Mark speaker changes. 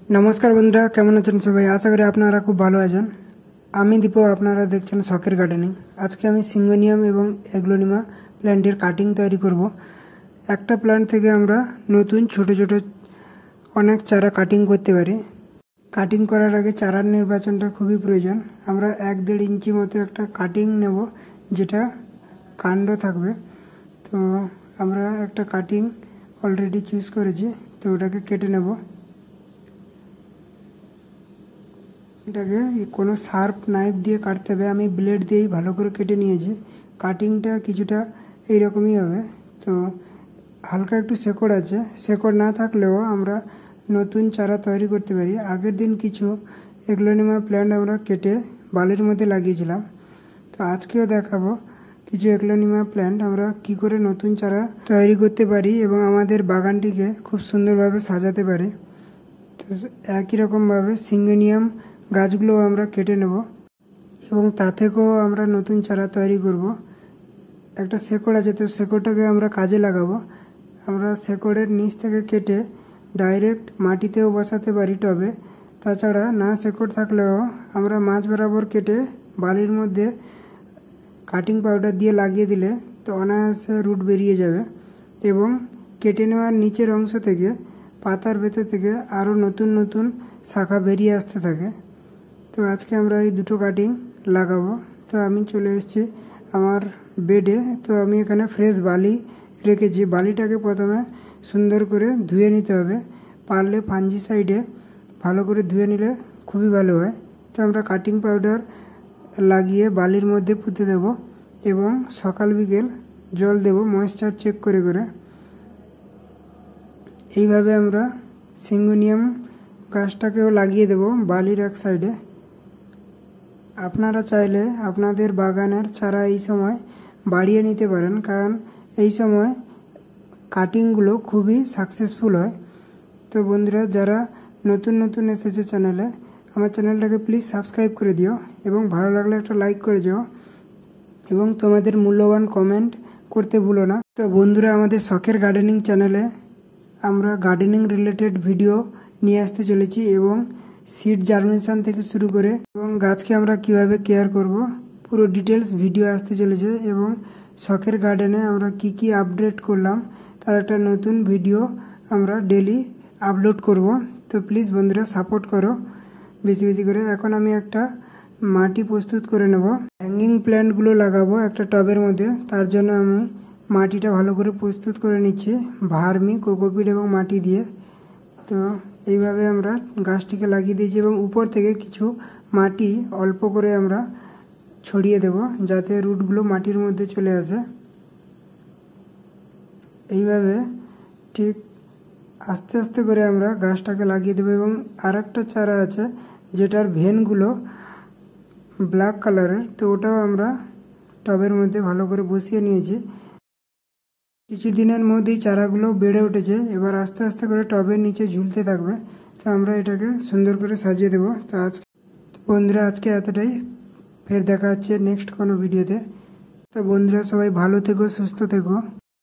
Speaker 1: नमस्कार बंधुरा केमन आছেন सबाई आशा करी आपनारा खूब भालो आছেন। आमी दीपक आपनारा देखছেন शखेर गार्डनिंग। आज के आमी सिंगोनियम एवं एग्लोनिमा प्लांटेर काटिंग तैरी करब। एकटा प्लांट थेके आमरा नतून छोटो छोटो अनेक चारा काटिंग करते पारी। काटिंग करार आगे चारार निर्बाचनटा खूबই प्रयोजन। आमरा 1-1.5 इंची मतो एकटा काटिंग नेब जेटा कांड थाकबे। तो आमरा एकटा काटिंग अलरेडी चूज करेছি, तो ओटाके केटे नेब। এটাকে কোনো শার্প নাইফ দিয়ে কাটতে হবে। আমি ব্লেড দিয়েই ভালো করে কেটে নিয়েছি। কাটিংটা কিছুটা এইরকমই হবে। তো হালকা একটু শেকড় আছে, শেকড় না থাকলেও আমরা নতুন চারা তৈরি করতে পারি। আগের দিন কিছু এগ্লোনিমা প্ল্যান্ট আমরা কেটে বালির মধ্যে লাগিয়েছিলাম। তো আজকেও দেখাবো কিছু এগ্লোনিমা প্ল্যান্ট আমরা কি করে নতুন চারা তৈরি করতে পারি এবং আমাদের বাগানটিকে খুব সুন্দরভাবে সাজাতে পারি। তো একই রকমভাবে সিঙ্গোনিয়াম গাছগুলো আমরা কেটে নেব এবং তা থেকেও আমরা নতুন চারা তৈরি করব। একটা শেকড় আছে, তো শেকড়টাকে আমরা কাজে লাগাবো। আমরা শেকড়ের নিচ থেকে কেটে ডাইরেক্ট মাটিতেও বসাতে পারি টবে। তাছাড়া না শেকড় থাকলেও আমরা মাঝ বরাবর কেটে বালির মধ্যে কাটিং পাউডার দিয়ে লাগিয়ে দিলে তো অনায়াসে রুট বেরিয়ে যাবে এবং কেটে নেওয়ার নিচের অংশ থেকে পাতার ভেতর থেকে আরও নতুন নতুন শাখা বেরিয়ে আসতে থাকে। তো আজকে আমরা এই দুটো কাটিং লাগাবো। তো আমি চলে এসেছি আমার বেডে। তো আমি এখানে ফ্রেশ বালি রেখেছি। বালিটাকে প্রথমে সুন্দর করে ধুয়ে নিতে হবে। পারলে ফাঞ্জিসাইডে ভালো করে ধুয়ে নিলে খুবই ভালো হয়। তো আমরা কাটিং পাউডার লাগিয়ে বালির মধ্যে পুঁতে দেব এবং সকাল বিকেল জল দেব ময়েশ্চার চেক করে করে। এইভাবে আমরা সিঙ্গোনিয়াম গাছটাকেও লাগিয়ে দেব বালির এক সাইডে। আপনারা চাইলে আপনাদের বাগানের চারা এই সময় বাড়িয়ে নিতে পারেন, কারণ এই সময় কাটিংগুলো খুবই সাকসেসফুল হয়। তো বন্ধুরা, যারা নতুন নতুন এসেছে চ্যানেলে, আমার চ্যানেলটাকে প্লিজ সাবস্ক্রাইব করে দিও এবং ভালো লাগলে একটা লাইক করে দিও এবং তোমাদের মূল্যবান কমেন্ট করতে ভুলো না। তো বন্ধুরা, আমাদের শখের গার্ডেনিং চ্যানেলে আমরা গার্ডেনিং রিলেটেড ভিডিও নিয়ে আসতে চলেছি এবং সিড জার্মিনেশন থেকে শুরু করে এবং গাছকে আমরা কিভাবে কেয়ার করব পুরো ডিটেলস ভিডিও আসতে চলেছে এবং শখের গার্ডেনে আমরা কি কি আপডেট করলাম তার একটা নতুন ভিডিও আমরা ডেলি আপলোড করব। তো প্লিজ বন্ধুরা সাপোর্ট করো বেশি বেশি করে। এখন আমি একটা মাটি প্রস্তুত করে নেব। হ্যাঙ্গিং প্ল্যান্টগুলো লাগাবো একটা টবের মধ্যে। তার জন্য আমি মাটিটা ভালো করে প্রস্তুত করে নিচ্ছি ভার্মি, কোকোপিট এবং মাটি দিয়ে। তো এইভাবে আমরা গাছটিকে লাগিয়ে দিয়েছি এবং উপর থেকে কিছু মাটি অল্প করে আমরা ছড়িয়ে দেব যাতে রুটগুলো মাটির মধ্যে চলে আসে। এইভাবে ঠিক আস্তে আস্তে করে আমরা গাছটাকে লাগিয়ে দেবো এবং আরেকটা চারা আছে যেটার ভেনগুলো ব্ল্যাক কালারের, তো ওটাও আমরা টবের মধ্যে ভালো করে বসিয়ে নিয়েছি। কিছুদিনের মধ্যেই চারাগুলো বেড়ে উঠেছে, এবার আস্তে আস্তে করে টবের নিচে ঝুলতে থাকবে। তো আমরা এটাকে সুন্দর করে সাজিয়ে দেবো। তো বন্ধুরা, আজকে এতটাই। ফের দেখা হচ্ছে নেক্সট কোনো ভিডিওতে। তো বন্ধুরা, সবাই ভালো থেকো, সুস্থ থেকো।